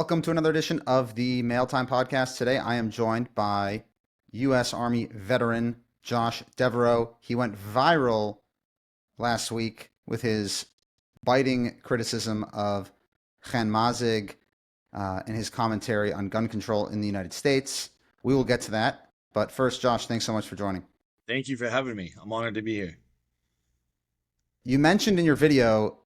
Welcome to another edition of the Mail Time Podcast. Today I am joined by U.S. Army veteran Josh Devereaux. He went viral last week with his biting criticism of Khan Mazig and his commentary on gun control in the United States. We will get to that. But first, Josh, thanks so much for joining. Thank you for having me. I'm honored to be here. You mentioned in your video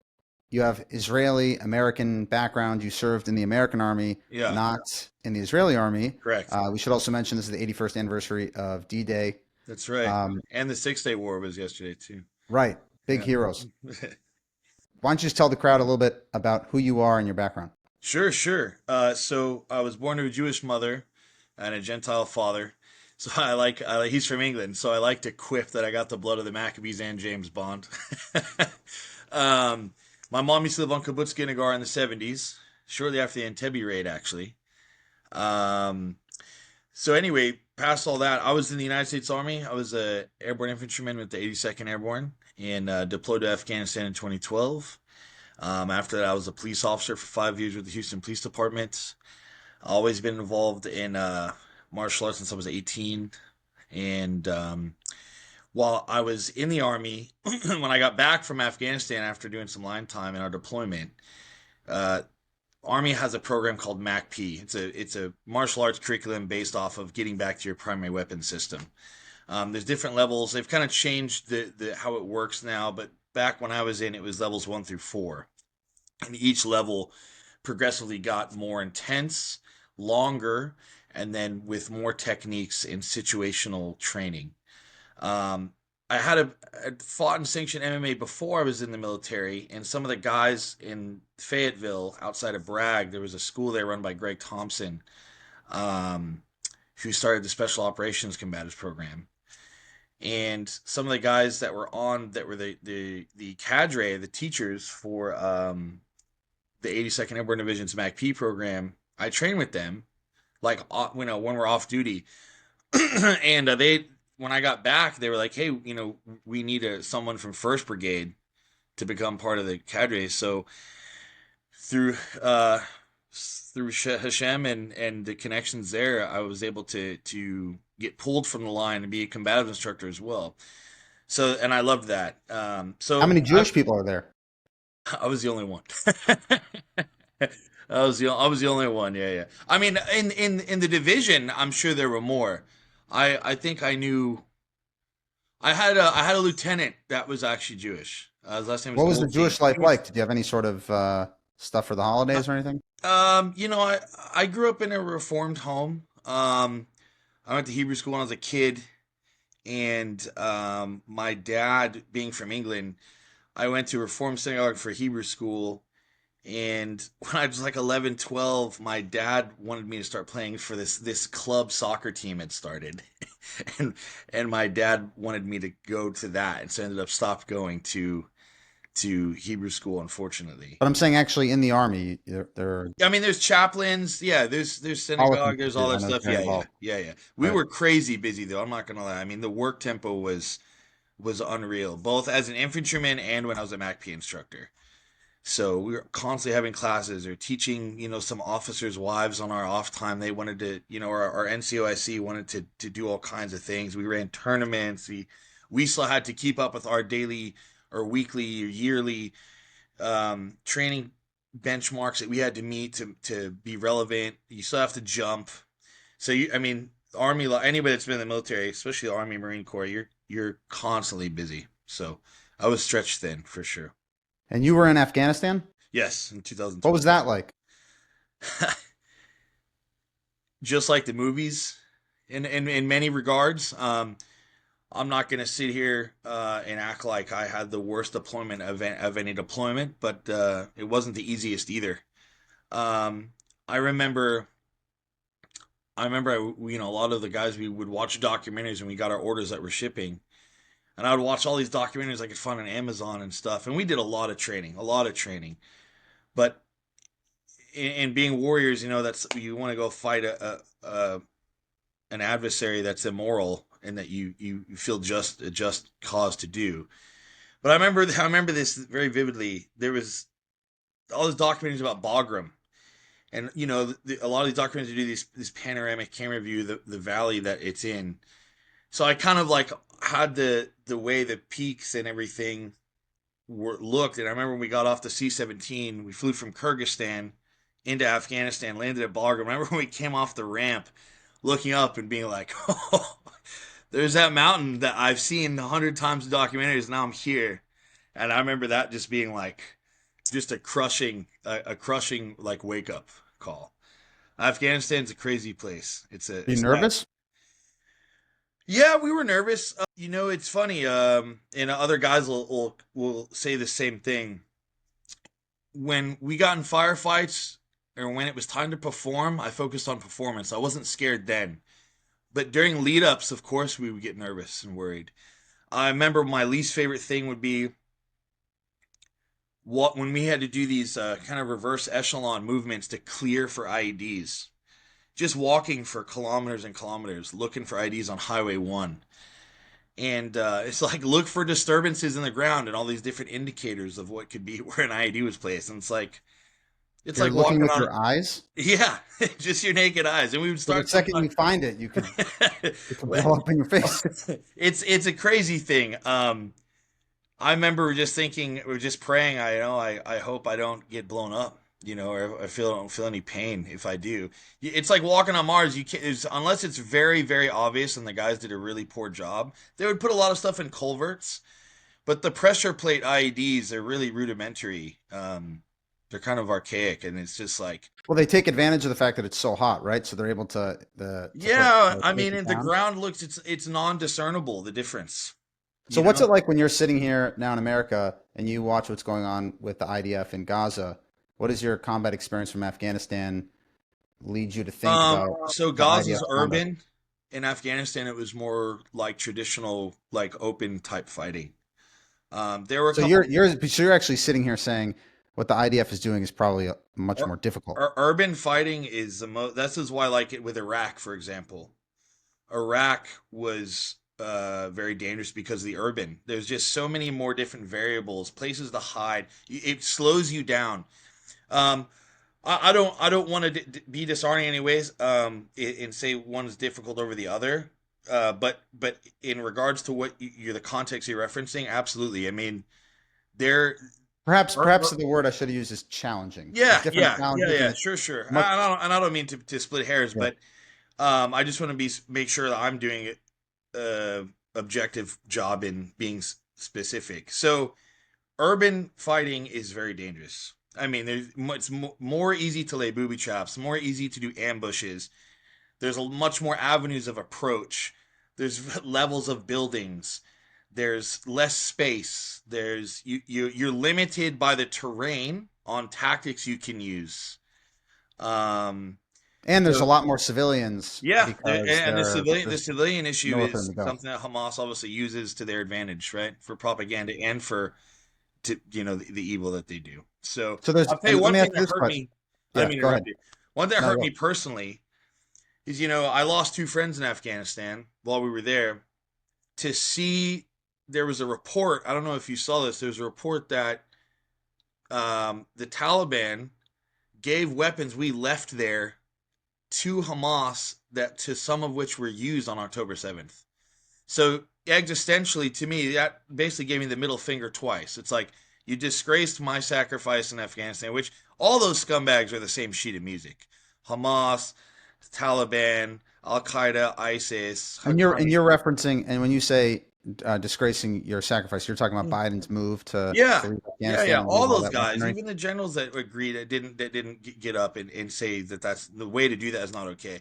you have Israeli American background. You served in the American Army, Yeah, not in the Israeli Army. correct. We should also mention this is the 81st anniversary of D-Day. That's right. Um, And the Six-Day War was yesterday too. right, big Yeah. heroes. Why don't you just tell the crowd a little bit about who you are and your background? Sure. So I was born to a Jewish mother and a Gentile father. So he's from England. So I like to quip that I got the blood of the Maccabees and James Bond. um, my mom used to live on Kibbutz Ginnigar in the 70s, shortly after the Entebbe raid, actually. Um, So anyway, past all that, I was in the United States Army. I was a airborne infantryman with the 82nd Airborne and deployed to Afghanistan in 2012. After that, I was a police officer for 5 years with the Houston Police Department. Always been involved in martial arts since I was 18. And while I was in the Army, when I got back from Afghanistan after doing some line time in our deployment, uh, Army has a program called MACP. It's a martial arts curriculum based off of getting back to your primary weapon system. There's different levels. They've kind of changed the how it works now, but back when I was in, it was levels 1 through 4, and each level progressively got more intense, longer, and then with more techniques in situational training. Um, I'd fought and sanctioned MMA before I was in the military, and some of the guys in Fayetteville, outside of Bragg, there was a school there run by Greg Thompson, um, who started the Special Operations Combatives program. And some of the guys that were the cadre, the teachers for the 82nd Airborne Division's MACP program, I trained with them, like when we're off duty, and they when I got back, they were like, "Hey, we need someone from First Brigade to become part of the cadre." So through Hashem and the connections there, I was able to get pulled from the line and be a combative instructor as well. So and I loved that. How So many Jewish people are there? I was the only one. I was the only one. Yeah. I mean, in the division, I'm sure there were more. I think I knew. I had a lieutenant that was actually Jewish. His last name was What was the Goldstein. Jewish life like? Did you have any sort of stuff for the holidays or anything? I grew up in a reformed home. I went to Hebrew school when I was a kid, and my dad, being from England, I went to Reformed Synagogue for Hebrew school. And when I was like 11, 12, my dad wanted me to start playing for this club soccer team had started. and and my dad wanted me to go to that. And so I ended up stopped going to Hebrew school, unfortunately. But I'm saying actually in the Army, there are I mean, there's chaplains, yeah. There's synagogue, politics there's all too. I that know stuff. they're Yeah. involved. We Right. were crazy busy though. I'm not gonna lie. I mean, the work tempo was unreal, both as an infantryman and when I was a MACP instructor. So we were constantly having classes or teaching, some officers' wives on our off time. They wanted to, our NCOIC wanted to do all kinds of things. We ran tournaments. We still had to keep up with our daily or weekly or yearly training benchmarks that we had to meet to be relevant. You still have to jump. So I mean, Army, anybody that's been in the military, especially the Army Marine Corps, you're constantly busy. So I was stretched thin for sure. And you were in Afghanistan? Yes, in What was 2012. that like? Just like the movies, in many regards. I'm not gonna sit here and act like I had the worst deployment of any deployment, but it wasn't the easiest either. Um, I remember, a lot of the guys we would watch documentaries when we got our orders that we're shipping, and I would watch all these documentaries I could find on Amazon and stuff, and we did a lot of training, but in being warriors, that's you want to go fight a an adversary that's immoral and that you feel just a just cause to do. But I remember this very vividly. There was all those documentaries about Bagram, And a lot of these documentaries do this panoramic camera view of the valley that it's in. So I kind of like had the way the peaks and everything looked. And I remember when we got off the C-17, we flew from Kyrgyzstan into Afghanistan, landed at Bagram. I remember when we came off the ramp, looking up and being like, "Oh, there's that mountain that I've seen 100 times in documentaries. Now I'm here." And I remember that just being like, just a crushing like wake up call. Afghanistan's a crazy place. Are you It's that. nervous? Yeah, we were nervous. It's funny. And other guys will say the same thing. When we got in firefights, or when it was time to perform, I focused on performance. I wasn't scared then. But during lead ups, of course, we would get nervous and worried. I remember my least favorite thing would be when we had to do these kind of reverse echelon movements to clear for IEDs. Just walking for kilometers and kilometers looking for IEDs on Highway 1. And it's like, look for disturbances in the ground and all these different indicators of what could be where an IED was placed. And it's You're like looking walking with on, your eyes. yeah, just your naked eyes. And we would So the start second sometimes. you find it, it could blow up in your face. It's a crazy thing. I remember just thinking, we are just praying. I hope I don't get blown up, or I don't feel any pain if I do. It's like walking on Mars. You can't, unless it's very, very obvious, and the guys did a really poor job. They would put a lot of stuff in culverts, but the pressure plate IEDs are really rudimentary. They're kind of archaic, and it's just like, Well, they take advantage of the fact that it's so hot, right? So they're able to put yeah. I mean, it and the down. ground looks, it's non-discernible, the difference. So You what's know. it like when you're sitting here now in America and you watch what's going on with the IDF in Gaza? What is your combat experience from Afghanistan lead you to think about So the IDF Gaza's conduct? urban. In Afghanistan, it was more like traditional, like open type fighting. There were a So couple you're actually sitting here saying what the IDF is doing is probably much ur- more difficult. urban fighting is the most. This is why I like it with Iraq, for example. Iraq was very dangerous because of the urban. There's just so many more different variables, places to hide. It slows you down. Um, I don't want to be disarming anyways. And say one's difficult over the other. But in regards to what you're the context you're referencing, absolutely. I mean, there. Perhaps the word I should have used is challenging. There's Yeah, different yeah, yeah, challenges and yeah. it's Sure, sure. much And I don't mean to split hairs, yeah. but I just want to make sure that I'm doing objective job in being specific. So urban fighting is very dangerous. I mean, it's more easy to lay booby traps, more easy to do ambushes. There's much more avenues of approach. There's levels of buildings. There's less space. You're limited by the terrain on tactics you can use. Um, And there's a so lot more civilians yeah, because and the there's civilian issue nowhere for them is to go. something that Hamas obviously uses to their advantage, right? For propaganda and for the evil that they do. So So there's I'll tell you and let one me ask thing you that this hurt question. me. I Yeah, didn't mean to go ahead. interrupt you. One thing that No, hurt me go. personally is I lost two friends in Afghanistan while we were there. To see there was a report. I don't know if you saw this. There was a report that the Taliban gave weapons we left there to Hamas that to some of which were used on October 7th. So existentially, to me, that basically gave me the middle finger twice. It's like you disgraced my sacrifice in Afghanistan, which all those scumbags are the same sheet of music. Hamas, Taliban, Al Qaeda, ISIS, And you're Haqqani. referencing and when you say disgracing your sacrifice, you're talking about Biden's move to Yeah, leave yeah. Afghanistan and All leave all those that guys, weaponry. even the generals that agreed, that didn't get up and say that that's the way to do that is not okay.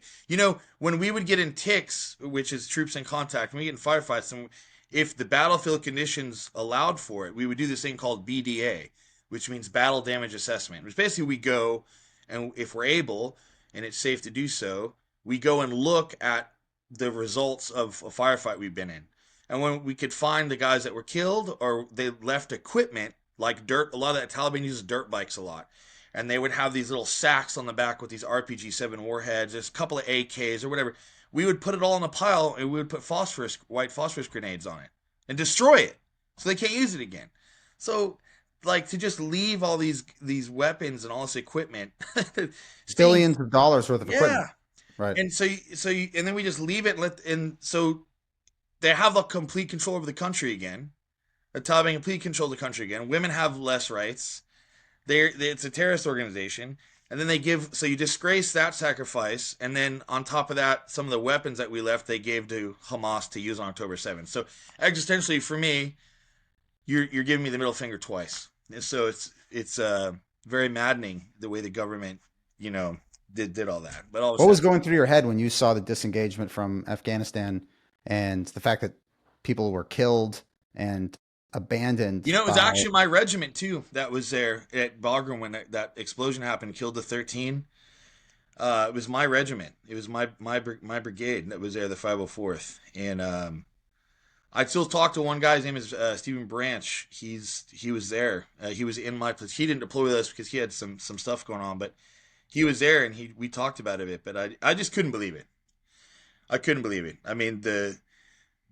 When we would get in ticks, which is troops in contact, when we get in firefights, and if the battlefield conditions allowed for it, we would do this thing called BDA, which means battle damage assessment. Which basically we go and if we're able and it's safe to do so, we go and look at the results of a firefight we've been in. And when we could find the guys that were killed or they left equipment like dirt, a lot of that Taliban uses dirt bikes a lot. And they would have these little sacks on the back with these RPG-7 warheads, there's a couple of AKs or whatever. We would put it all in a pile and we would put white phosphorus grenades on it and destroy it so they can't use it again. So like to just leave all these weapons and all this equipment staying. Billions of dollars worth of equipment. Yeah. Right. And and then we just leave it, and so they have a complete control over the country again. The Taliban complete control of the country again. Women have less rights. It's a terrorist organization. And then so you disgrace that sacrifice, and then on top of that, some of the weapons that we left they gave to Hamas to use on October 7th. So existentially, for me, you're giving me the middle finger twice. And so it's very maddening the way the government, you know, did all that. But all of a What was sudden, going through your head when you saw the disengagement from Afghanistan and the fact that people were killed and abandoned it was by? actually my regiment too that was there at Bagram when that explosion happened, killed the 13. It was my regiment. It was my brigade that was there, the 504th, and I still talk to one guy. His name is Stephen Branch. He was there. He was in my place. He didn't deploy with us because he had some stuff going on, but he was there and we talked about it a bit. But I just couldn't believe it. I couldn't believe it. I mean the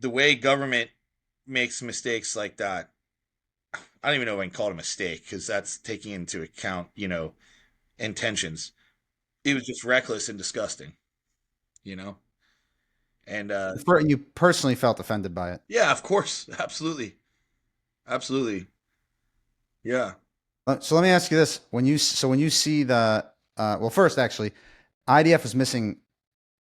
way government makes mistakes like that. I don't even know if I can call it a mistake because that's taking into account intentions. It was just reckless and disgusting. You know, and You personally felt offended by it. yeah, of course, absolutely, absolutely, yeah. So let me ask you this: when you see the well, first actually, IDF is missing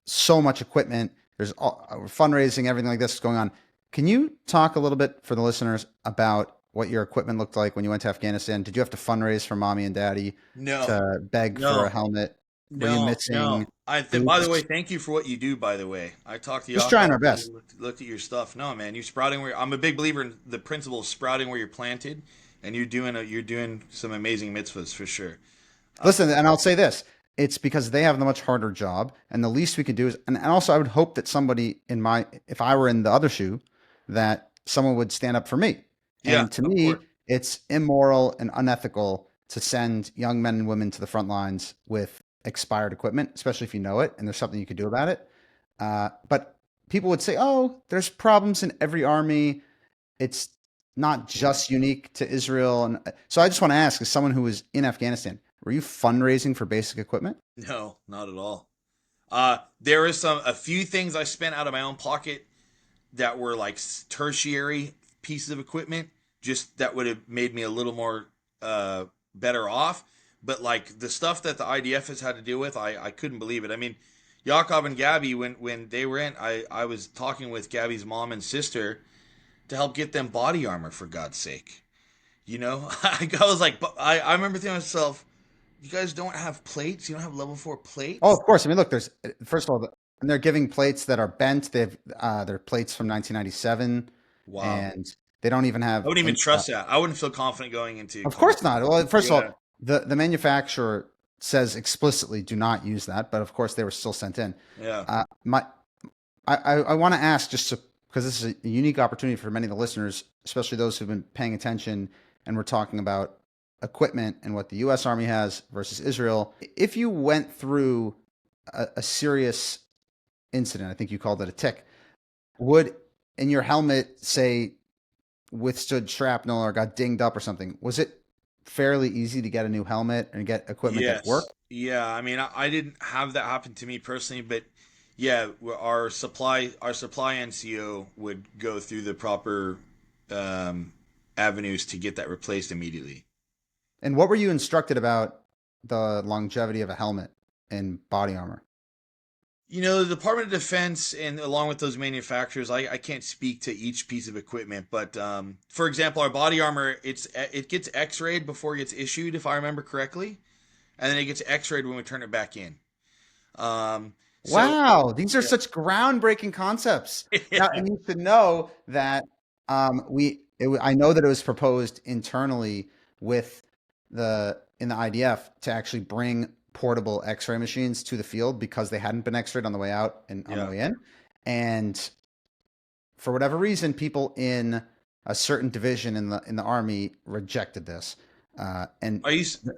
so much equipment. There's fundraising, everything like this is going on. Can you talk a little bit for the listeners about what your equipment looked like when you went to Afghanistan? Did you have to fundraise for mommy and daddy No, to beg for a no, helmet? Were you no, missing no. By the way, boots? thank you for what you do. By the way, I talked to Just trying our Yakov. He best. looked at your stuff. No, man, you're sprouting where I'm a big believer in the principle of sprouting where you're planted, and you're doing some amazing mitzvahs for sure. Listen, and I'll say this. It's because they have the much harder job, and the least we could do is, and also I would hope that somebody if I were in the other shoe, that someone would stand up for me. Yeah, And to of me, course. it's immoral and unethical to send young men and women to the front lines with expired equipment, especially if you know it and there's something you could do about it. But people would say, oh, there's problems in every army. It's not just unique to Israel. And so I just want to ask, as someone who was in Afghanistan, were you fundraising for basic equipment? No, not at all. There is a few things I spent out of my own pocket that were like tertiary pieces of equipment, just that would have made me a little more better off. But like the stuff that the IDF has had to deal with, I couldn't believe it. I mean, Yakov and Gabby, when they were in, I was talking with Gabby's mom and sister to help get them body armor for God's sake. I was like, I remember thinking to myself, you guys don't have plates? You don't have level 4 Oh, plates? of course. I mean, look, there's first of all, and they're giving plates that are bent. They're plates from 1997, Wow. and they don't even I have. wouldn't even trust that. I wouldn't feel confident going into Of course not. Well, first of Yeah. all, the manufacturer says explicitly do not use that, but of course they were still sent in. Yeah. My I want to ask just because this is a unique opportunity for many of the listeners, especially those who've been paying attention, and we're talking about equipment and what the U.S. Army has versus Israel. If you went through a serious incident, I think you called it a tick, would in your helmet say withstood shrapnel or got dinged up or something? Was it fairly easy to get a new helmet and get equipment that Yes. worked? Yeah. I mean, I didn't have that happen to me personally, but yeah, our supply NCO would go through the proper um, avenues to get that replaced immediately. And what were you instructed about the longevity of a helmet and body armor? The Department of Defense, and along with those manufacturers, I can't speak to each piece of equipment, but for example, our body armor, it gets X-rayed before it gets issued, if I remember correctly, and then it gets X-rayed when we turn it back in. So Wow, these are such groundbreaking concepts. Now, yeah, and you should know that I know that it was proposed internally with in the IDF to actually bring portable X-ray machines to the field because they hadn't been X-rayed on the way out and on the yeah. way in. And for whatever reason, people in a certain division in the army rejected this. And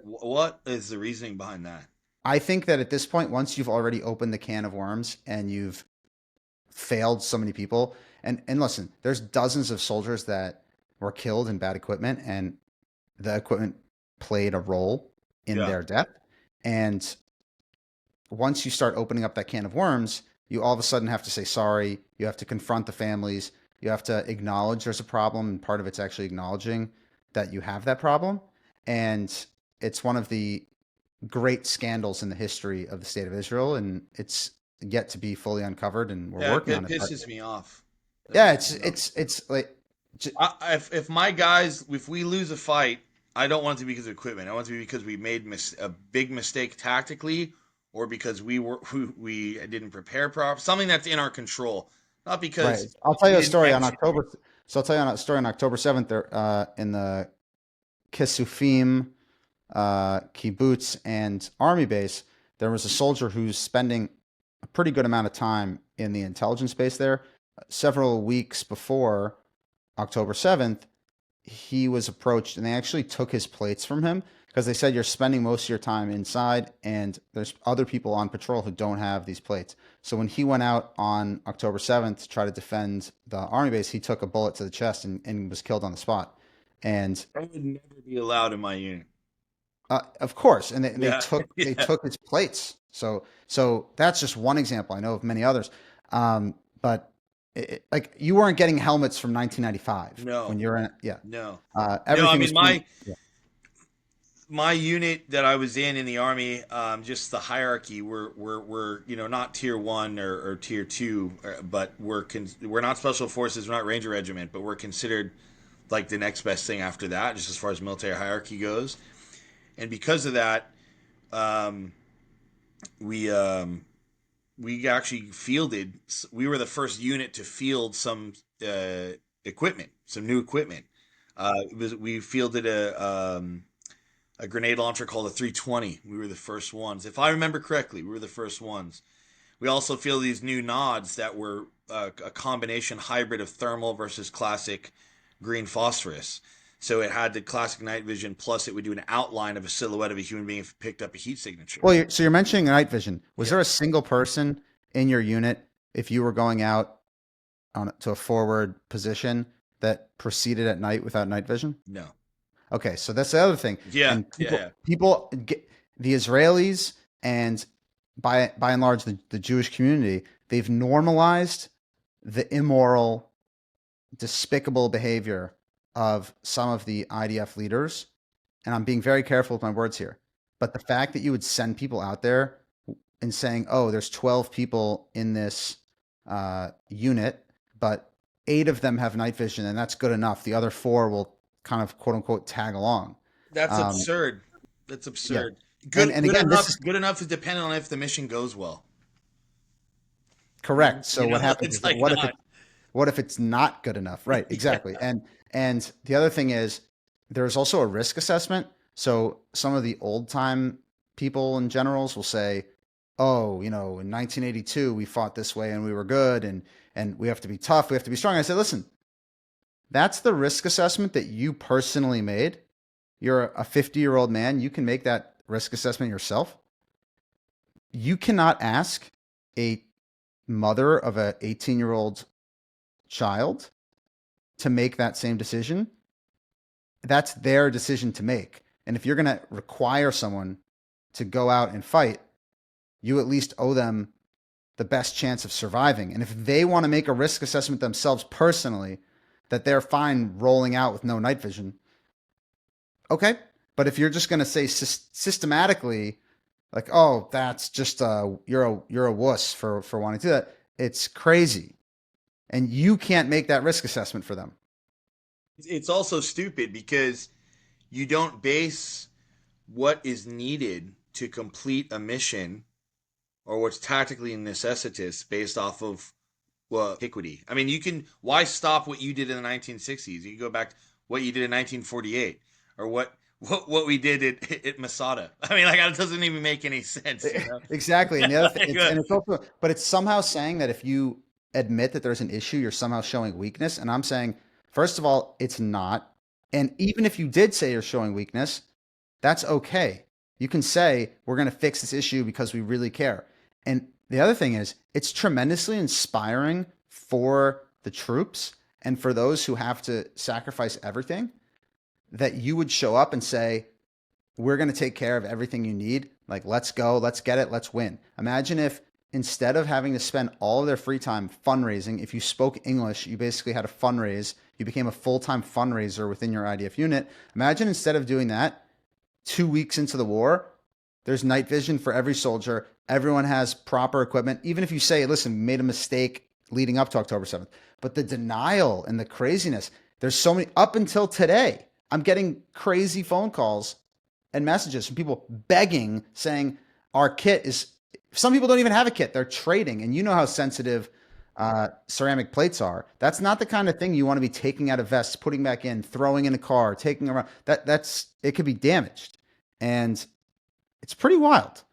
What is the reasoning behind that? I think that at this point, once you've already opened the can of worms and you've failed so many people, and listen, there's dozens of soldiers that were killed in bad equipment, and the equipment played a role in Yeah. their death. And once you start opening up that can of worms, you all of a sudden have to say sorry. You have to confront the families. You have to acknowledge there's a problem. And part of it's actually acknowledging that you have that problem. And it's one of the great scandals in the history of the state of Israel. And it's yet to be fully uncovered. And we're Yeah, working on it it. But pisses me off. That yeah, pisses me off. it's like, If my guys, if we lose a fight, I don't want it to be because of equipment. I want it to be because we made a big mistake tactically, or because we didn't prepare properly. Something that's in our control, not right. because I'll tell we you a didn't story on execute. October. So I'll tell you a story on October 7th there, in the Kisufim kibbutz and army base. There was a soldier who's spending a pretty good amount of time in the intelligence base there. Several weeks before October 7th, he was approached and they actually took his plates from him because they said you're spending most of your time inside and there's other people on patrol who don't have these plates. So when he went out on October 7th to try to defend the army base, he took a bullet to the chest and was killed on the spot. And That would never be allowed in my unit. of course, and they Yeah, took they yeah. took his plates. So that's just one example. I know of many others, but like you weren't getting helmets from 1995 when No, you're in. Yeah, no, no. I everything was mean, being. Yeah. my unit that I was in the army, just the hierarchy, we're not tier one or tier two, but we're not special forces, we're not ranger regiment, but we're considered like the next best thing after that, just as far as military hierarchy goes. And because of that, um, we we actually fielded. We were the first unit to field some equipment, some new equipment. We fielded a grenade launcher called a 320. We were the first ones, if I remember correctly. We were the first ones. We also fielded these new nods that were a combination hybrid of thermal versus classic green phosphorus. So it had the classic night vision, plus it would do an outline of a silhouette of a human being if it picked up a heat signature. Well, so you're mentioning night vision. Was Yeah. there a single person in your unit if you were going out to a forward position that proceeded at night without night vision? No. Okay, so that's the other thing. Yeah. And Yeah. Yeah. people get, the Israelis and by and large the Jewish community, they've normalized the immoral, despicable behavior of some of the IDF leaders. And I'm being very careful with my words here. But the fact that you would send people out there and saying, "Oh, there's 12 people in this unit, but 8 of them have night vision, and that's good enough. The other 4 will kind of quote unquote tag along." That's Um, absurd. That's yeah, absurd. and Good again, this enough. is Good enough is dependent on if the mission goes well. correct. So what happens It's is that like not. what if it's not good enough? Right, exactly. Yeah. And the other thing is there's also a risk assessment. So some of the old time people and generals will say, "Oh, in 1982 we fought this way and we were good, and we have to be tough, we have to be strong." I said, "Listen, that's the risk assessment that you personally made. You're a 50-year-old man. You can make that risk assessment yourself. You cannot ask a mother of a 18-year-old child to make that same decision. That's their decision to make. And if you're going to require someone to go out and fight, you at least owe them the best chance of surviving. And if they want to make a risk assessment themselves personally, that they're fine rolling out with no night vision, okay. But if you're just going to say systematically, like, "Oh, that's just you're a wuss for wanting to do that," it's crazy, and you can't make that risk assessment for them. It's also stupid because you don't base what is needed to complete a mission or what's tactically necessitous based off of, well, antiquity. I mean, you can, why stop what you did in the 1960s? You can go back to what you did in 1948 or what we did at Masada. I mean, like, it doesn't even make any sense, you know? Exactly. And the other thing, Like, and it's also, but it's somehow saying that if you admit that there's an issue, you're somehow showing weakness. And I'm saying, first of all, it's not. And even if you did say you're showing weakness, that's okay. You can say, "We're going to fix this issue because we really care." And the other thing is, it's tremendously inspiring for the troops and for those who have to sacrifice everything that you would show up and say, we're going to take care of everything you need. Like, let's go, let's get it, let's win. Imagine if instead of having to spend all of their free time fundraising, if you spoke English, you basically had a fundraise, you became a full time fundraiser within your IDF unit. Imagine instead of doing that, 2 weeks into the war, there's night vision for every soldier. Everyone has proper equipment. Even if you say, listen, we made a mistake leading up to October 7th, but the denial and the craziness, there's so many, up until today, I'm getting crazy phone calls and messages from people begging, saying our kit is. Some people don't even have a kit; they're trading, and you know how sensitive ceramic plates are. That's not the kind of thing you want to be taking out of vests, putting back in, throwing in a car, taking around. That's it could be damaged, and it's pretty wild.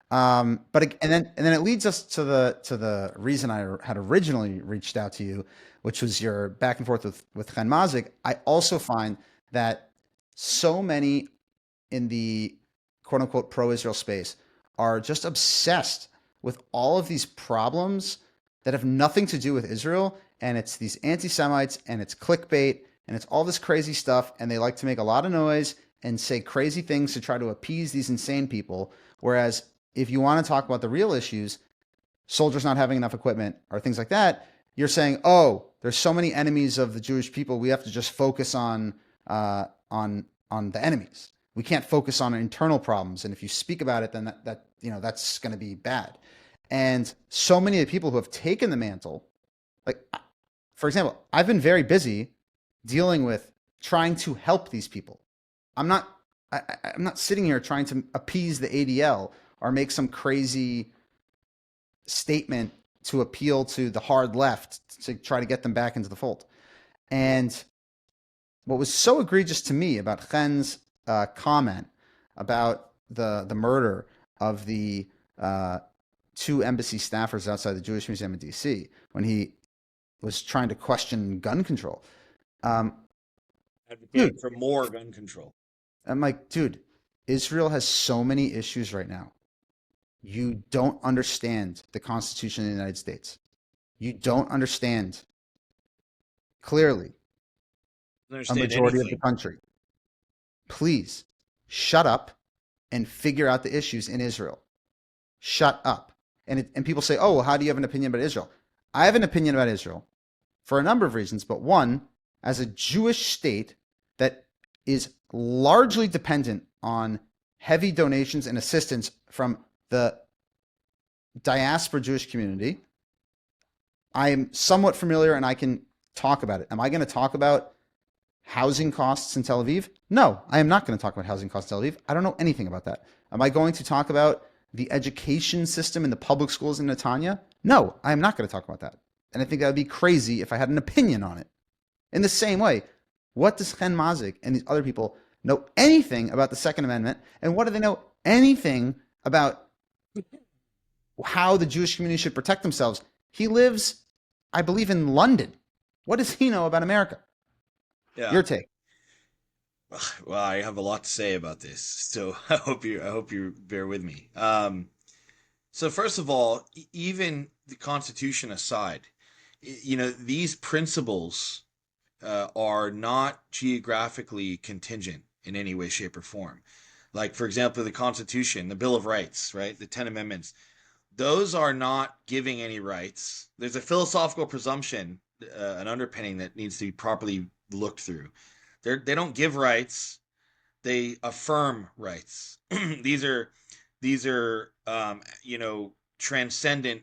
But and then it leads us to the reason I had originally reached out to you, which was your back and forth with Chen Mazik. I also find that so many in the quote unquote pro Israel space are just obsessed with all of these problems that have nothing to do with Israel. And it's these anti Semites and it's clickbait and it's all this crazy stuff. And they like to make a lot of noise and say crazy things to try to appease these insane people. Whereas if you want to talk about the real issues, soldiers not having enough equipment or things like that, you're saying, oh, there's so many enemies of the Jewish people. We have to just focus on the enemies. We can't focus on internal problems. And if you speak about it, then that's going to be bad. And so many of the people who have taken the mantle, like for example, I've been very busy dealing with trying to help these people. I'm not I'm not sitting here trying to appease the ADL or make some crazy statement to appeal to the hard left to try to get them back into the fold. And what was so egregious to me about Chen's comment about the murder of the two embassy staffers outside the Jewish Museum in D.C. when he was trying to question gun control. Advocating Dude, for more gun control. I'm like, dude, Israel has so many issues right now. You don't understand the Constitution of the United States. You don't understand clearly I don't a understand majority of the anything. country. Please shut up and figure out the issues in Israel. Shut up. And people say, oh, well, how do you have an opinion about Israel? I have an opinion about Israel for a number of reasons, but one, as a Jewish state that is largely dependent on heavy donations and assistance from the diaspora Jewish community, I am somewhat familiar and I can talk about it. Am I going to talk about housing costs in Tel Aviv? No, I am not going to talk about housing costs in Tel Aviv. I don't know anything about that. Am I going to talk about the education system in the public schools in Netanya? No, I am not going to talk about that. And I think that would be crazy if I had an opinion on it. In the same way, what does Chen Mazik and these other people know anything about the Second Amendment? And what do they know anything about how the Jewish community should protect themselves? He lives, I believe, in London. What does he know about America? Yeah. Your take. Well, I have a lot to say about this, so I hope you bear with me. So first of all, even the Constitution aside, these principles are not geographically contingent in any way, shape, or form. Like, for example, the Constitution, the Bill of Rights, right? The Ten Amendments, those are not giving any rights. There's a philosophical presumption, an underpinning that needs to be properly looked through. They don't give rights; they affirm rights. these are transcendent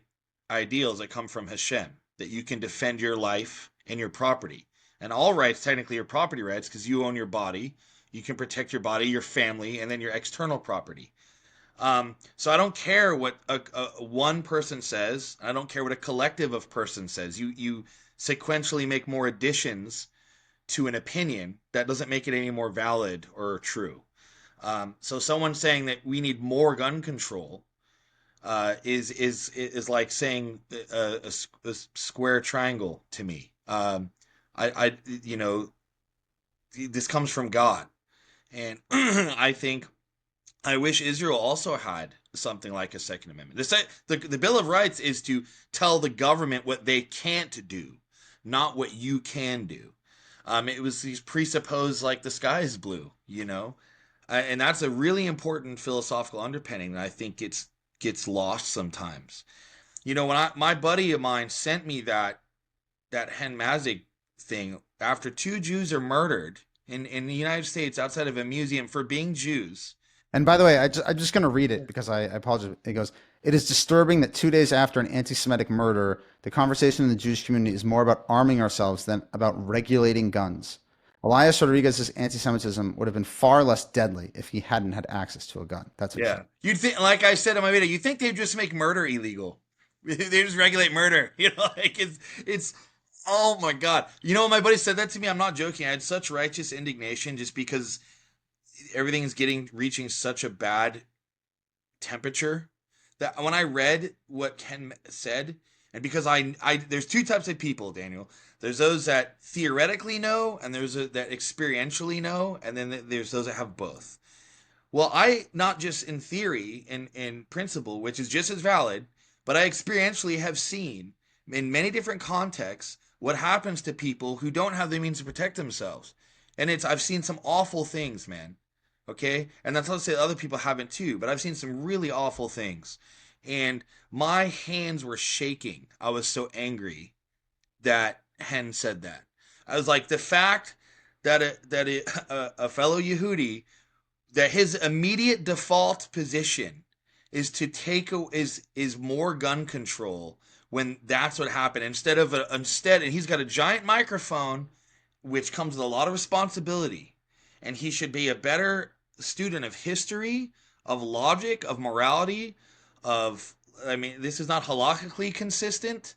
ideals that come from Hashem, that you can defend your life and your property. And all rights technically are property rights because you own your body. You can protect your body, your family, and then your external property. So I don't care what one person says. I don't care what a collective of persons says. You sequentially make more additions to an opinion that doesn't make it any more valid or true. So someone saying that we need more gun control is like saying a square triangle to me. I this comes from God, and I think I wish Israel also had something like a Second Amendment. The Bill of Rights is to tell the government what they can't do, not what you can do. It was these presupposed like the sky is blue, and that's a really important philosophical underpinning that I think gets lost sometimes. When my buddy of mine sent me that Hen Mazik thing after two Jews are murdered in the United States outside of a museum for being Jews. And by the way, I'm just going to read it because I apologize. It goes, it is disturbing that 2 days after an anti Semitic murder, the conversation in the Jewish community is more about arming ourselves than about regulating guns. Elias Rodriguez's anti Semitism would have been far less deadly if he hadn't had access to a gun. That's what he Yeah. said. You'd think, like I said in my video, you think they'd just make murder illegal. They just regulate murder. Like it's oh my God. When my buddy said that to me, I'm not joking. I had such righteous indignation just because everything is reaching such a bad temperature that when I read what Ken said, and because I there's two types of people, Daniel. There's those that theoretically know, and there's that experientially know, and then there's those that have both. Well, I not just in theory and in principle, which is just as valid, but I experientially have seen in many different contexts what happens to people who don't have the means to protect themselves. And I've seen some awful things, man. Okay? And that's not to say other people haven't too, but I've seen some really awful things. And my hands were shaking. I was so angry that Hen said that. I was like, the fact that a fellow Yehudi, that his immediate default position is to is more gun control when that's what happened instead, and he's got a giant microphone which comes with a lot of responsibility, and he should be a better student of history, of logic, of morality, of I mean this is not halakhically consistent,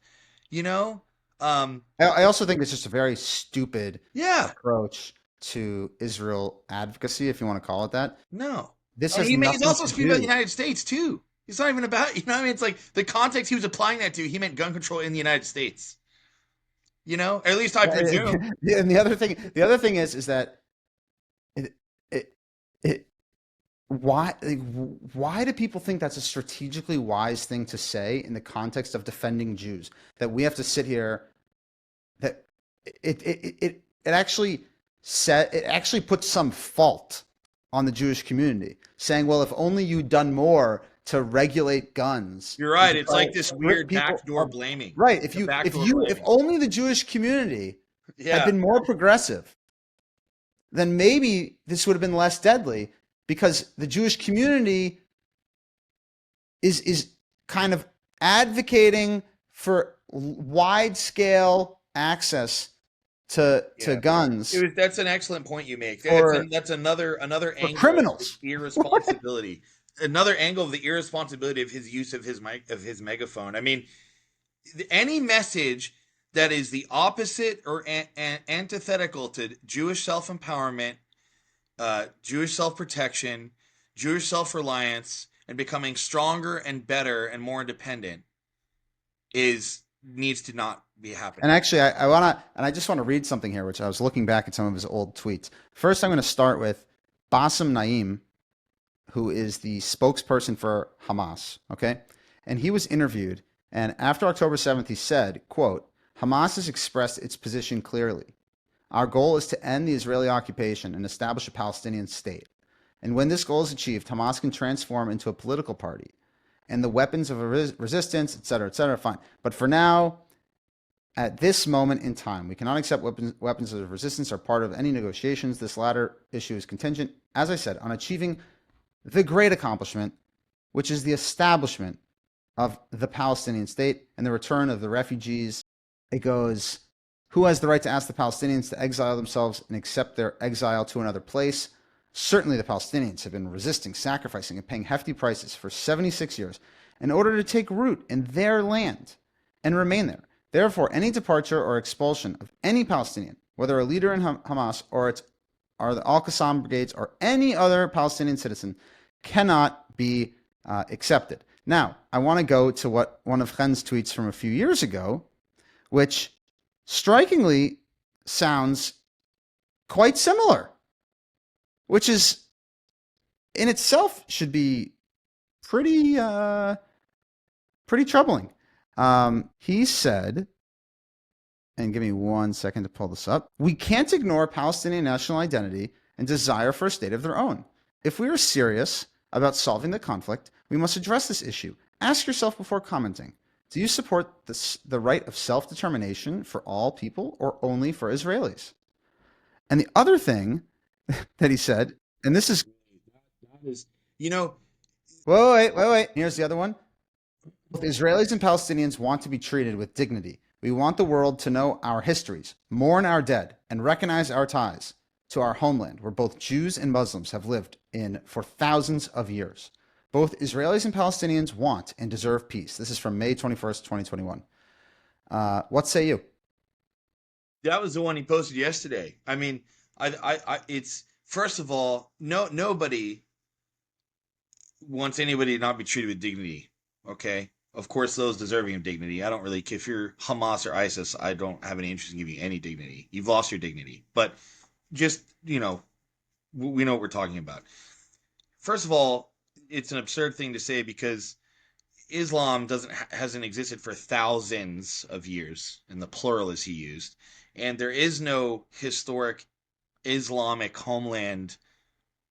you know um I also think it's just a very stupid yeah. approach to Israel advocacy, if you want to call it that. No. This And has he's nothing also to speaking about the do. United States too. It's not even about what I mean. It's like the context he was applying that to. He meant gun control in the United States. Or at least I presume. Yeah, and the other thing is that it, it, it why do people think that's a strategically wise thing to say in the context of defending Jews? That we have to sit here that it actually puts some fault on the Jewish community, saying, well, if only you'd done more to regulate guns You're and right. to It's try like to this strip weird people backdoor of blaming. right. It's a backdoor If blaming. only the Jewish community had Yeah. been more progressive, then maybe this would have been less deadly because the Jewish community is kind of advocating for wide scale access to Yeah. guns That's an excellent point you make. for That's another for angle of criminals. irresponsibility. Another angle of the irresponsibility of his use of his megaphone. I mean, any message that is the opposite or antithetical to Jewish self empowerment, Jewish self protection, Jewish self reliance, and becoming stronger and better and more independent is needs to not be And happening. actually, I just want to read something here, which I was looking back at some of his old tweets. First, I'm going to start with Bassem Naim, who is the spokesperson for Hamas. Okay, and he was interviewed, and after October 7th, he said, "quote Hamas has expressed its position clearly. Our goal is to end the Israeli occupation and establish a Palestinian state. And when this goal is achieved, Hamas can transform into a political party and the weapons of resistance, et cetera, fine. But for now, at this moment in time, we cannot accept weapons of resistance are part of any negotiations. This latter issue is contingent, as I said, on achieving the great accomplishment, which is the establishment of the Palestinian state and the return of the refugees." It goes, who has the right to ask the Palestinians to exile themselves and accept their exile to another place? Certainly the Palestinians have been resisting, sacrificing, and paying hefty prices for 76 years in order to take root in their land and remain there. Therefore, any departure or expulsion of any Palestinian, whether a leader in Hamas or the Al-Qassam brigades or any other Palestinian citizen, cannot be accepted. Now, I want to go to what one of Chen's tweets from a few years ago, which strikingly sounds quite similar, which is in itself should be pretty troubling. He said, and give me 1 second to pull this up. We can't ignore Palestinian national identity and desire for a state of their own. If we are serious about solving the conflict, we must address this issue. Ask yourself before commenting. Do you support the right of self-determination for all people or only for Israelis? And the other thing that he said, and this is, That is, you know, wait. Here's the other one. Both Israelis and Palestinians want to be treated with dignity. We want the world to know our histories, mourn our dead, and recognize our ties to our homeland, where both Jews and Muslims have lived in for thousands of years. Both Israelis and Palestinians want and deserve peace. This is from May 21st, 2021. What say you? that was the one he posted yesterday. I mean, it's first of all, nobody wants anybody to not be treated with dignity. Okay, of course, those deserving of dignity. I don't really, if you're Hamas or ISIS, I don't have any interest in giving you any dignity. You've lost your dignity. But just, we know what we're talking about. First of all, it's an absurd thing to say because Islam hasn't existed for thousands of years, and the plural is he used, and there is no historic Islamic homeland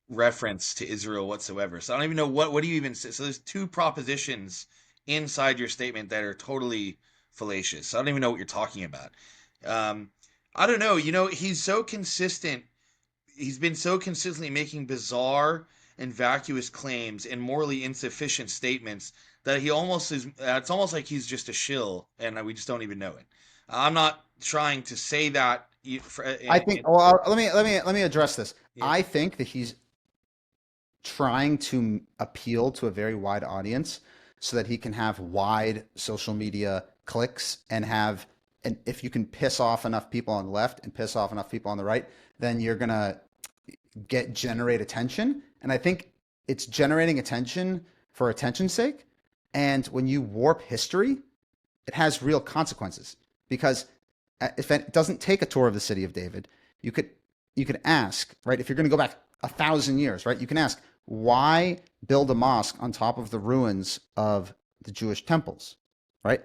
reference to Israel whatsoever. So I don't even know what do you even say. So there's two propositions inside your statement that are totally fallacious. I don't even know what you're talking about. I don't know. He's so consistent. He's been so consistently making bizarre and vacuous claims and morally insufficient statements that he almost is. It's almost like he's just a shill, and we just don't even know it. I'm not trying to say that. I think. Well, let me address this. Yeah. I think that he's trying to appeal to a very wide audience so that he can have wide social media clicks and if you can piss off enough people on the left and piss off enough people on the right, then you're going to generate attention. And I think it's generating attention for attention's sake. And when you warp history, it has real consequences because if it doesn't take a tour of the city of David, you could ask, right? If you're going to go back 1,000 years, right? You can ask, why build a mosque on top of the ruins of the Jewish temples, right?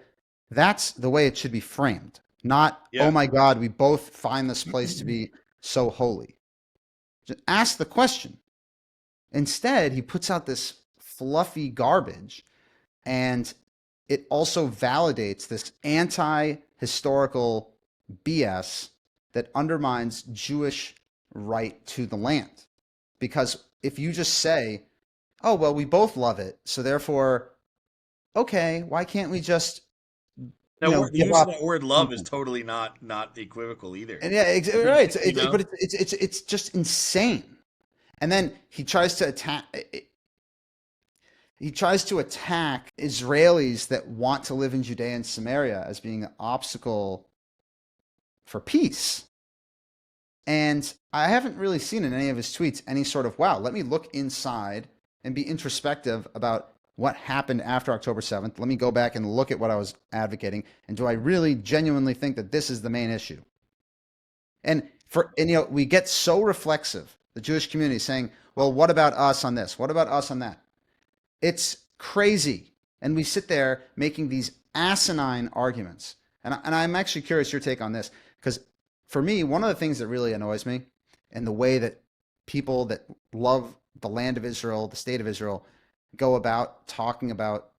That's the way it should be framed. Not, Yeah. oh my God, we both find this place to be so holy. Just ask the question. Instead, he puts out this fluffy garbage, and it also validates this anti-historical BS that undermines Jewish right to the land. Because if you just say, oh, well, we both love it, so therefore, okay, why can't we just, Now, give using up? that word "love" is totally not equivocal either. And yeah, right. You know? But it's just insane. And then he tries to attack. He tries to attack Israelis that want to live in Judea and Samaria as being an obstacle for peace. And I haven't really seen in any of his tweets any sort of, wow, let me look inside and be introspective about what happened after October 7th. Let me go back and look at what I was advocating. And do I really genuinely think that this is the main issue? And we get so reflexive, the Jewish community saying, well, what about us on this? What about us on that? It's crazy. And we sit there making these asinine arguments. And I'm actually curious your take on this, because for me, one of the things that really annoys me and the way that people that love the land of Israel, the state of Israel, go about talking about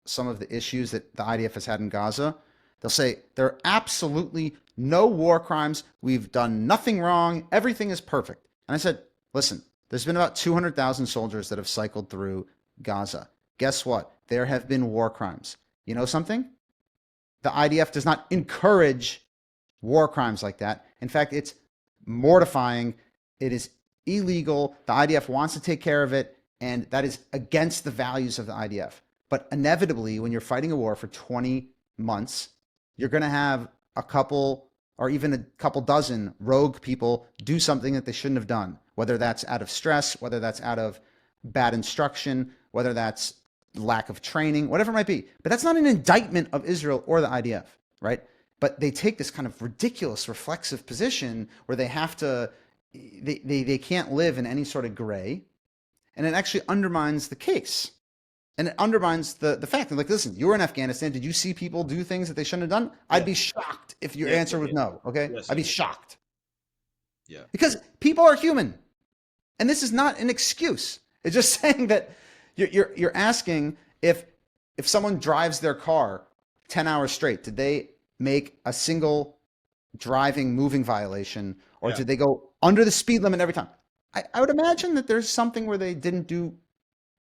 some of the issues that the IDF has had in Gaza, they'll say there are absolutely no war crimes. We've done nothing wrong. Everything is perfect. And I said, listen, there's been about 200,000 soldiers that have cycled through Gaza. Guess what? There have been war crimes. You know something? The IDF does not encourage war crimes like that. In fact, it's mortifying. It is illegal. The IDF wants to take care of it, and that is against the values of the IDF. But inevitably, when you're fighting a war for 20 months, you're going to have a couple or even a couple dozen rogue people do something that they shouldn't have done, whether that's out of stress, whether that's out of bad instruction, whether that's lack of training, whatever it might be. But that's not an indictment of Israel or the IDF, right? But they take this kind of ridiculous reflexive position where they have to, they can't live in any sort of gray. And it actually undermines the case. And it undermines the fact that, like, listen, you were in Afghanistan. Did you see people do things that they shouldn't have done? I'd be Yes. shocked if your Yes, I answer was did. no. Okay, Yes, I'd I be did. shocked Yeah. because people are human, and this is not an excuse. It's just saying that you're asking if someone drives their car 10 hours straight, did they make a single driving moving violation, or Yeah. did they go under the speed limit every time? I would imagine that there's something where they didn't do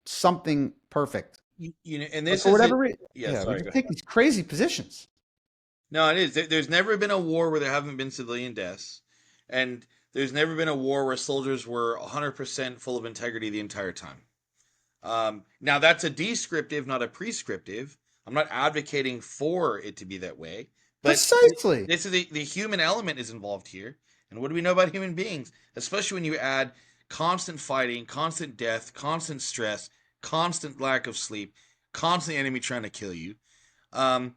something perfect. And But this for is whatever it. reason, Yeah, yeah, we sorry, just go ahead. take these crazy positions. No, it is. There's never been a war where there haven't been civilian deaths, and there's never been a war where soldiers were 100% full of integrity the entire time. Now that's a descriptive, not a prescriptive. I'm not advocating for it to be that way, but Precisely. this is the human element is involved here. And what do we know about human beings? Especially when you add constant fighting, constant death, constant stress, constant lack of sleep, constant enemy trying to kill you, um,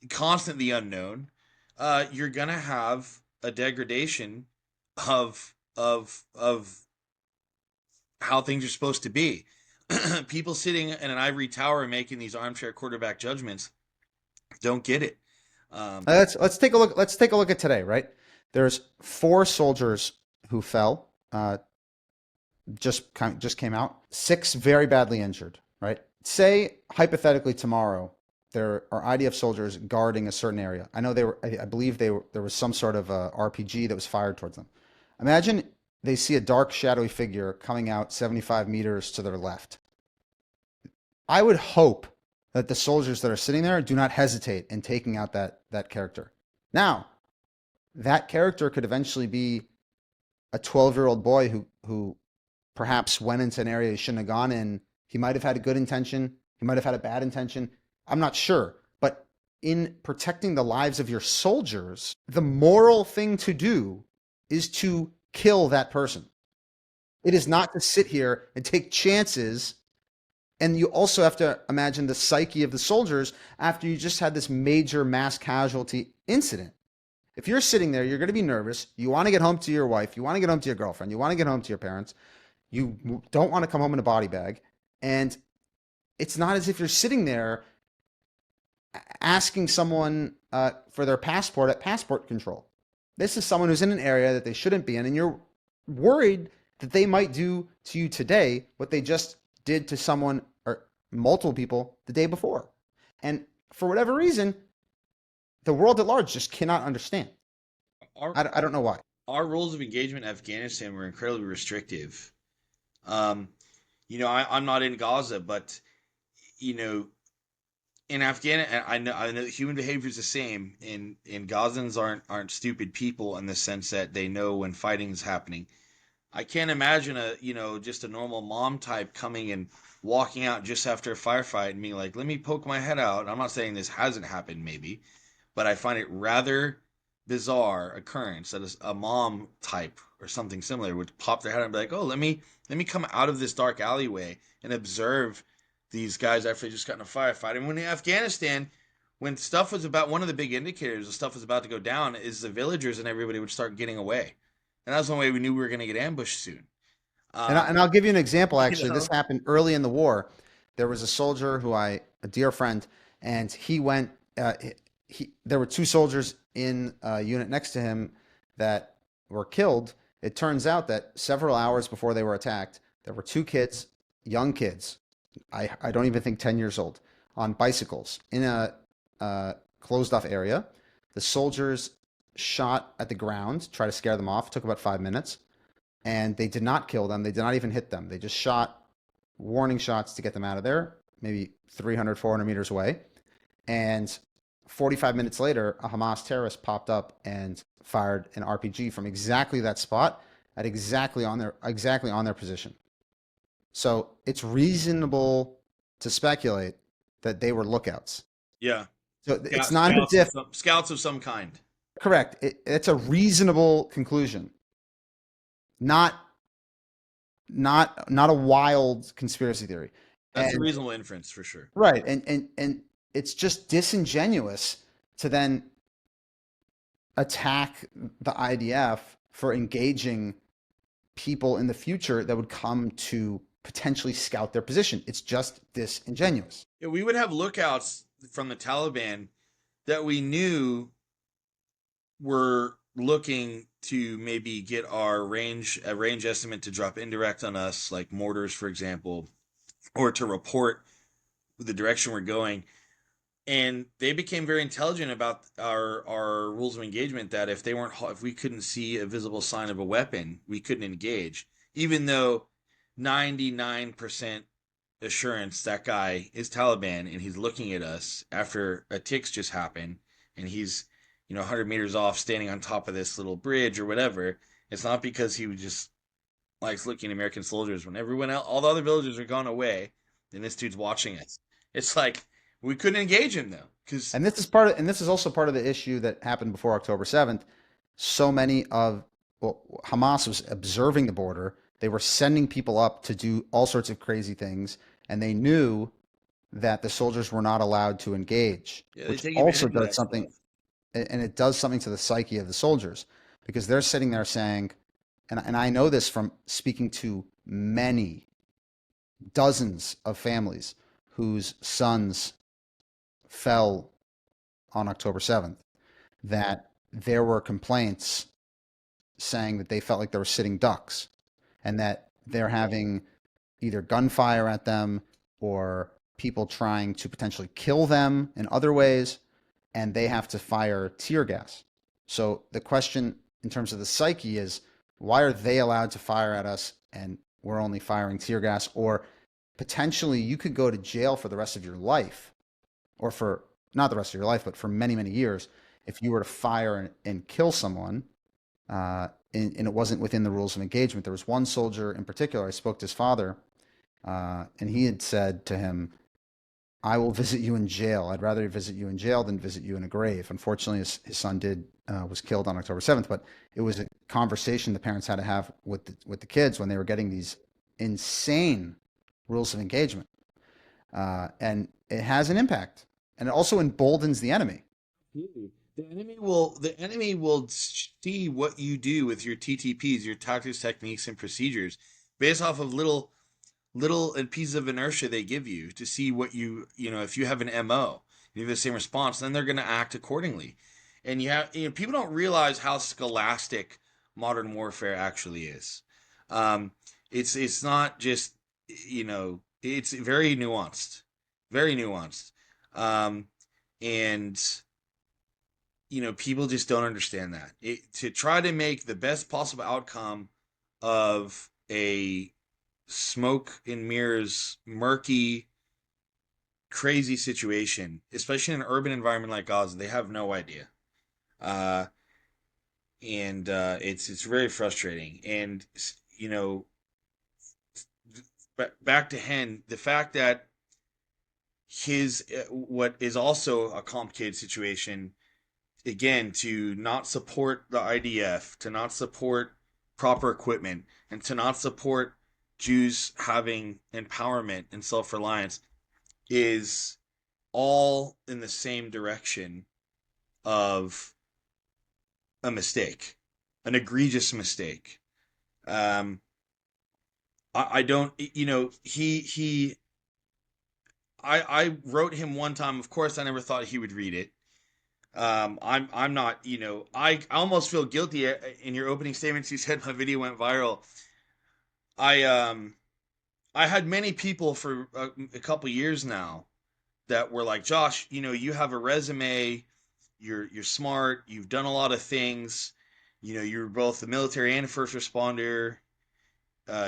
constant the unknown. You're gonna have a degradation of how things are supposed to be. People sitting in an ivory tower making these armchair quarterback judgments don't get it. Um, Let's take a look. Let's take a look at today. Right, there's 4 soldiers who fell. Just came out. 6 very badly injured. Right. Say hypothetically tomorrow there are IDF soldiers guarding a certain area. I know they were. I believe there was some sort of RPG that was fired towards them. Imagine they see a dark, shadowy figure coming out 75 meters to their left. I would hope that the soldiers that are sitting there do not hesitate in taking out that character. Now, that character could eventually be a 12-year-old boy who perhaps went into an area he shouldn't have gone in. He might have had a good intention. He might have had a bad intention. I'm not sure. But in protecting the lives of your soldiers, the moral thing to do is to kill that person. It is not to sit here and take chances. And you also have to imagine the psyche of the soldiers after you just had this major mass casualty incident. If you're sitting there, you're going to be nervous. You want to get home to your wife. You want to get home to your girlfriend. You want to get home to your parents. You don't want to come home in a body bag. And it's not as if you're sitting there asking someone for their passport at passport control. This is someone who's in an area that they shouldn't be in, and you're worried that they might do to you today what they just did to someone or multiple people the day before. And for whatever reason, the world at large just cannot understand. our I don't know why. our rules of engagement in Afghanistan were incredibly restrictive. Um, I'm not in Gaza, but you know, in Afghanistan, I know human behavior is the same. In Gazans aren't stupid people in the sense that they know when fighting is happening. I can't imagine just a normal mom type coming and walking out just after a firefight and being like, "Let me poke my head out." I'm not saying this hasn't happened, maybe, but I find it rather bizarre occurrence that a mom type or something similar would pop their head and be like, "Oh, let me come out of this dark alleyway and observe these guys after they just got in a firefight." And when in Afghanistan, when stuff was about one of the big indicators of stuff was about to go down, is the villagers and everybody would start getting away, and that's the only way we knew we were going to get ambushed soon. And Um, I'll give you an example, you actually. This know, happened early in the war. There was a soldier a dear friend, and he went, there were 2 soldiers in a unit next to him that were killed. It turns out that several hours before they were attacked, there were 2 kids, young kids, I don't even think 10 years old, on bicycles in a closed off area. The soldiers shot at the ground, try to scare them off. It took about 5 minutes, and they did not kill them. They did not even hit them. They just shot warning shots to get them out of there, maybe 300, 400 meters away. And 45 minutes later, a Hamas terrorist popped up and fired an RPG from exactly that spot at exactly on their position. So it's reasonable to speculate that they were lookouts. yeah, So it's not as if, scouts of some kind. correct. It's a reasonable conclusion, not not a wild conspiracy theory. That's a And reasonable inference for sure. right, and it's just disingenuous to then attack the IDF for engaging people in the future that would come to potentially scout their position. It's just disingenuous. Yeah, we would have lookouts from the Taliban that we knew were looking to maybe get a range estimate to drop indirect on us, like mortars, for example, or to report the direction we're going. And they became very intelligent about our rules of engagement, that if we couldn't see a visible sign of a weapon, we couldn't engage, even though 99% assurance that guy is Taliban and he's looking at us after a ticks just happened, and he's 100 meters off standing on top of this little bridge or whatever. It's not because he was just likes looking at American soldiers when everyone else, all the other villagers are gone away, and this dude's watching us. It's like we couldn't engage him though, because And this is also part of the issue that happened before October 7th. So many of well, Hamas was observing the border. They were sending people up to do all sorts of crazy things, and they knew that the soldiers were not allowed to engage, yeah, they which take also advantage of does that something, stuff. and it does something to the psyche of the soldiers because they're sitting there saying, and I know this from speaking to many dozens of families whose sons fell on October 7th, that there were complaints saying that they felt like they were sitting ducks and that they're having either gunfire at them or people trying to potentially kill them in other ways, and they have to fire tear gas. So the question in terms of the psyche is, why are they allowed to fire at us and we're only firing tear gas? Or potentially you could go to jail for the rest of your life, or for not the rest of your life, but for many, many years, if you were to fire and kill someone, and it wasn't within the rules of engagement. There was one soldier in particular, I spoke to his father, and he had said to him, I will visit you in jail. I'd rather visit you in jail than visit you in a grave. Unfortunately, his son was killed on October 7th, but it was a conversation the parents had to have with the kids when they were getting these insane rules of engagement. And it has an impact, and it also emboldens the enemy. The enemy will see what you do with your TTPs, your tactics, techniques, and procedures, based off of little pieces of inertia they give you to see what if you have an MO, you have the same response, then they're going to act accordingly. And people don't realize how scholastic modern warfare actually is. Um, it's not just it's very nuanced, um, and people just don't understand that. To try to make the best possible outcome of a smoke and mirrors, murky, crazy situation, especially in an urban environment like Gaza, they have no idea. Uh, and it's very frustrating. And you know, back to Hen, the fact that his what is also a complicated situation, again, to not support the IDF, to not support proper equipment, and to not support Jews having empowerment and self reliance, is all in the same direction of a mistake, an egregious mistake. Um, I don't, I wrote him one time. Of course, I never thought he would read it. I'm not, I almost feel guilty in your opening statements. You said my video went viral. I, um, I had many people for a couple years now that were like, Josh, you have a resume, you're smart, you've done a lot of things, you're both a military and a first responder,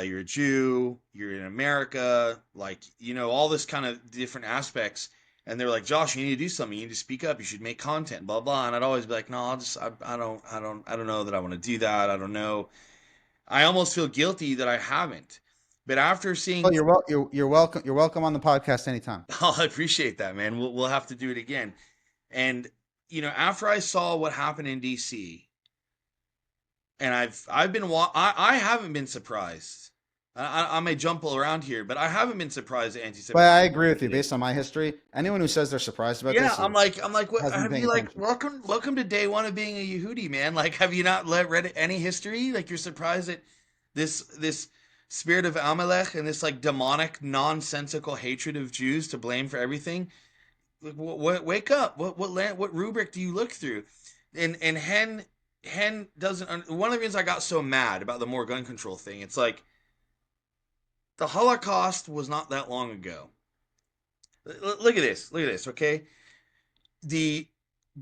you're a Jew, you're in America, like, all this kind of different aspects. And they're like, Josh, you need to do something. You need to speak up. You should make content, blah, blah. And I'd always be like, no, I don't know that I want to do that. I don't know. I almost feel guilty that I haven't. But after Well, seeing, you're welcome. You're welcome on the podcast anytime. oh, I appreciate that, man. We'll have to do it again. And, after I saw what happened in DC, and I haven't been surprised. I may jump around here, but I haven't been surprised at Well, I anti-Semitism agree with you. lately. Based on my history, anyone who says they're surprised about Yeah, this I'm like, what hasn't been have paying you like? attention. Welcome to day one of being a Yehudi, man. Like, have you not read any history? Like, you're surprised at this spirit of Amalek and this like demonic, nonsensical hatred of Jews to blame for everything. Wake up! What rubric do you look through? And Hen doesn't. One of the reasons I got so mad about the more gun control thing, it's like the Holocaust was not that long ago. Look at this. Look at this. Okay, the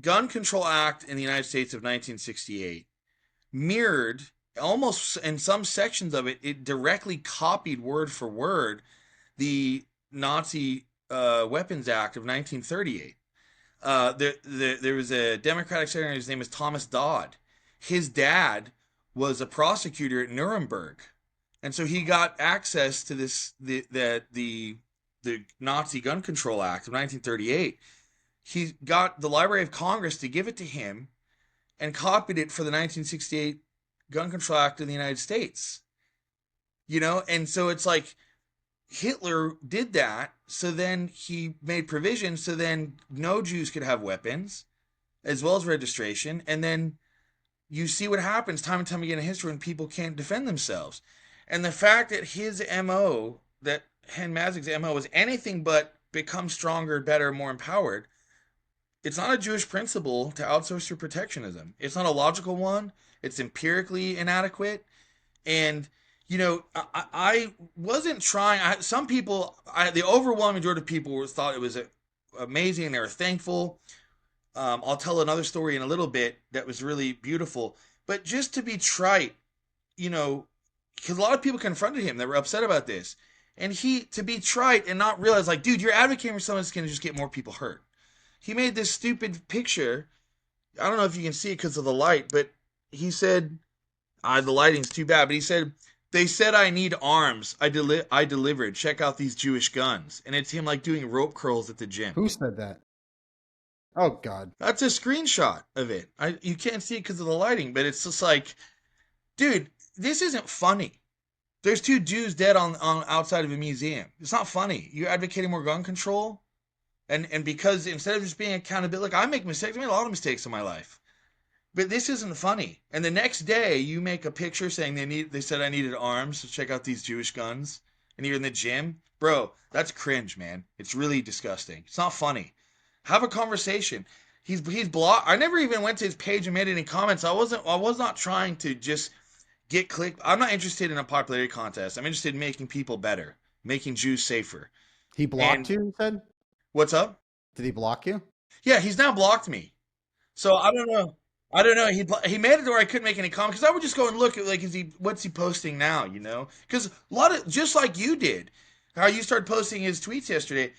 Gun Control Act in the United States of 1968 mirrored almost in some sections of it. It directly copied word for word the Nazi Weapons Act of 1938. There was a Democratic senator. His name is Thomas Dodd. His dad was a prosecutor at Nuremberg, and so he got access to the Nazi Gun Control Act of 1938. He got the Library of Congress to give it to him, and copied it for the 1968 Gun Control Act in the United States. And so it's like Hitler did that, so then he made provisions so then no Jews could have weapons, as well as registration, and then you see what happens time and time again in history when people can't defend themselves. And the fact that his MO, that Hen Mazzig's MO, was anything but become stronger, better, more empowered, it's not a Jewish principle to outsource your protectionism. It's not a logical one. It's empirically inadequate. And, I wasn't trying. Some people, the overwhelming majority of people thought it was amazing and they were thankful. I'll tell another story in a little bit that was really beautiful. But just to be trite, because a lot of people confronted him that were upset about this. And to be trite and not realize, like, dude, you're advocating for something that's going to just get more people hurt. He made this stupid picture. I don't know if you can see it because of the light, but he said, the lighting's too bad, but he said, they said I need arms. I delivered. Check out these Jewish guns. And it's him like doing rope curls at the gym. Who said that? Oh, God. That's a screenshot of it. You can't see it because of the lighting, but it's just like, dude, this isn't funny. There's 2 Jews dead on outside of a museum. It's not funny. You're advocating more gun control? And because instead of just being accountability, look, I make mistakes. I made a lot of mistakes in my life, but this isn't funny. And the next day, you make a picture saying they said I needed arms, so check out these Jewish guns, and you're in the gym, bro. That's cringe, man. It's really disgusting. It's not funny. Have a conversation. He's blocked. I never even went to his page and made any comments. I was not trying to just get click. I'm not interested in a popularity contest. I'm interested in making people better, making Jews safer. He blocked you, you said? What's up? Did he block you? Yeah, he's now blocked me. So I don't know. I don't know. He made it to where I couldn't make any comments because I would just go and look at like what's he posting now, Because a lot of just like you did, how you started posting his tweets yesterday.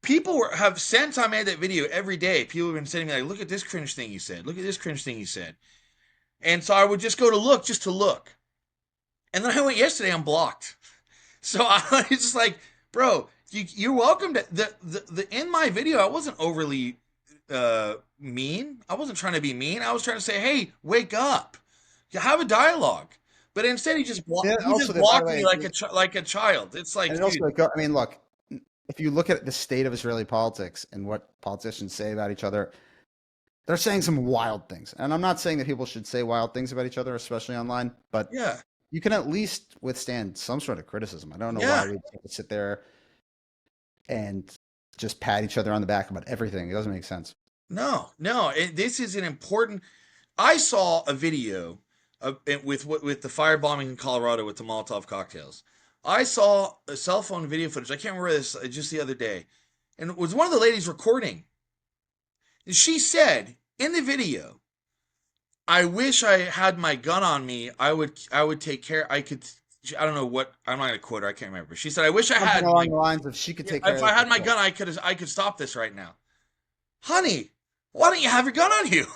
People have since I made that video every day. People have been sending me like, look at this cringe thing he said. Look at this cringe thing he said. And so I would just go to look just to look. And then I went yesterday. I'm blocked. So I was just like, bro. You're welcome to the in my video. I wasn't overly mean. I wasn't trying to be mean. I was trying to say, hey, wake up. You have a dialogue. But instead, he just blocked me like a child. It's like, and also, I mean, look, if you look at the state of Israeli politics and what politicians say about each other, they're saying some wild things. And I'm not saying that people should say wild things about each other, especially online. But yeah, you can at least withstand some sort of criticism. I don't know why we sit there and just pat each other on the back about everything. It doesn't make sense. No. This is an important. I saw a video with the firebombing in Colorado with the Molotov cocktails. I saw a cell phone video footage. I can't remember this just the other day, and it was one of the ladies recording. And she said in the video, "I wish I had my gun on me. I would take care. I could." I don't know what. I'm not gonna quote her. I can't remember. She said, "I wish I had along the lines of she could take care. If I had my gun, I could stop this right now." Honey, why don't you have your gun on you?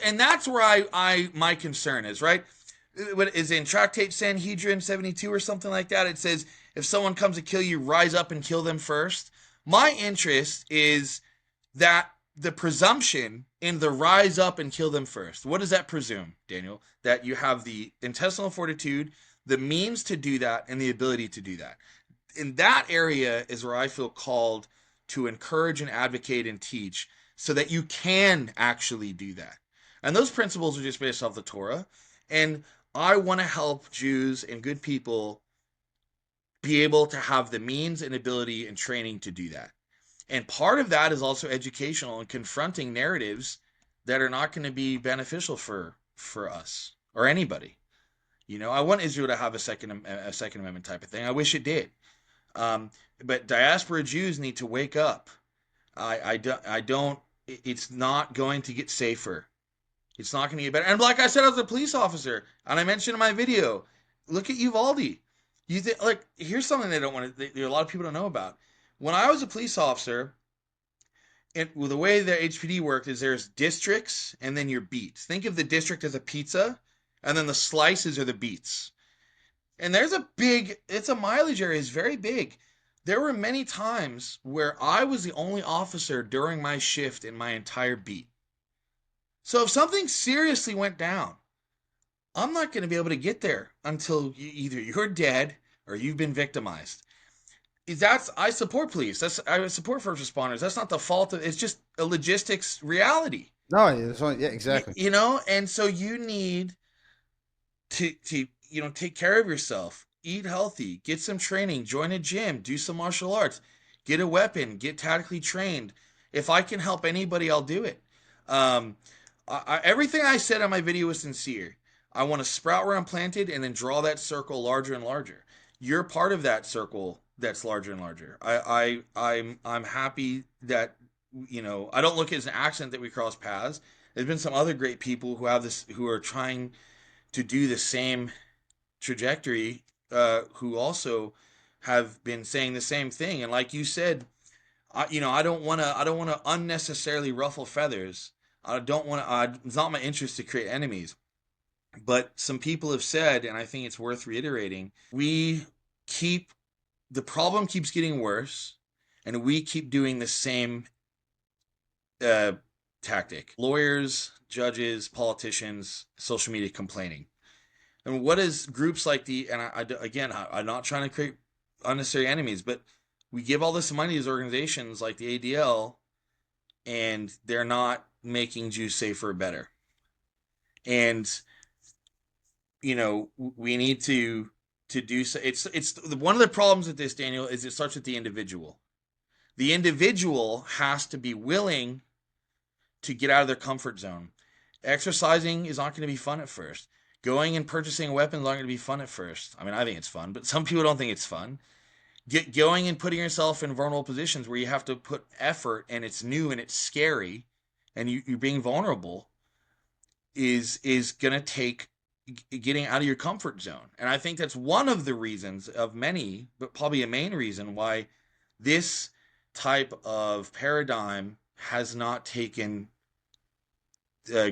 And that's where my concern is, right? What is in Tractate Sanhedrin 72 or something like that? It says if someone comes to kill you, rise up and kill them first. My interest is that the presumption in the rise up and kill them first. What does that presume, Daniel? That you have the intestinal fortitude, the means to do that, and the ability to do that. In that area is where I feel called to encourage and advocate and teach so that you can actually do that. And those principles are just based off the Torah. And I want to help Jews and good people be able to have the means and ability and training to do that. And part of that is also educational and confronting narratives that are not going to be beneficial for us or anybody. I want Israel to have a second amendment type of thing. I wish it did. Um, but diaspora Jews need to wake up. I don't. It's not going to get safer. It's not going to get better. And like I said, I was a police officer, and I mentioned in my video, look at Uvalde. Here's something they don't want to. A lot of people don't know about. When I was a police officer, the way the HPD worked is there's districts and then your beats. Think of the district as a pizza, and then the slices are the beats. And it's a mileage area, it's very big. There were many times where I was the only officer during my shift in my entire beat. So if something seriously went down, I'm not going to be able to get there until either you're dead or you've been victimized. I support police. I support first responders. That's not the fault of. It's just a logistics reality. No, yeah, exactly. And so you need to take care of yourself, eat healthy, get some training, join a gym, do some martial arts, get a weapon, get tactically trained. If I can help anybody, I'll do it. Everything I said on my video was sincere. I want to sprout where I'm planted and then draw that circle larger and larger. You're part of that circle that's larger and larger. I'm happy that I don't look at it as an accident that we cross paths. There's been some other great people who are trying to do the same trajectory, who also have been saying the same thing. And like you said, I don't want to unnecessarily ruffle feathers. I don't want to. It's not my interest to create enemies. But some people have said, and I think it's worth reiterating, the problem keeps getting worse, and we keep doing the same tactic. Lawyers, judges, politicians, social media complaining. And what is groups like I'm not trying to create unnecessary enemies, but we give all this money to these organizations like the ADL, and they're not making Jews safer or better. And we need to do so. It's one of the problems with this, Daniel, is it starts with the individual. The individual has to be willing to get out of their comfort zone. Exercising is not going to be fun at first. Going and purchasing weapons is not going to be fun at first. I mean, I think it's fun, but some people don't think it's fun. Going and putting yourself in vulnerable positions where you have to put effort and it's new and it's scary and you're being vulnerable is going to take getting out of your comfort zone. And I think that's one of the reasons of many, but probably a main reason why this type of paradigm has not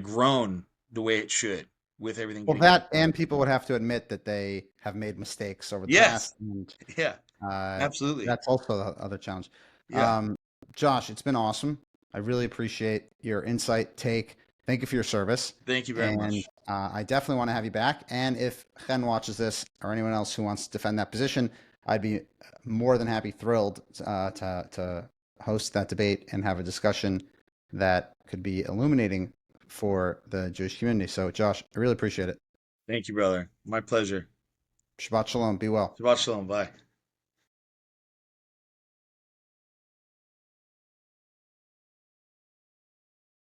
grown the way it should with everything. Well, that and people would have to admit that they have made mistakes over the past. And, yeah, absolutely. That's also the other challenge. Yeah. Josh, it's been awesome. I really appreciate your insight, take. Thank you for your service. Thank you very much. I definitely want to have you back. And if Chen watches this or anyone else who wants to defend that position, I'd be more than happy, thrilled to host that debate and have a discussion that could be illuminating for the Jewish community. So, Josh, I really appreciate it. Thank you, brother. My pleasure. Shabbat shalom. Be well. Shabbat shalom. Bye.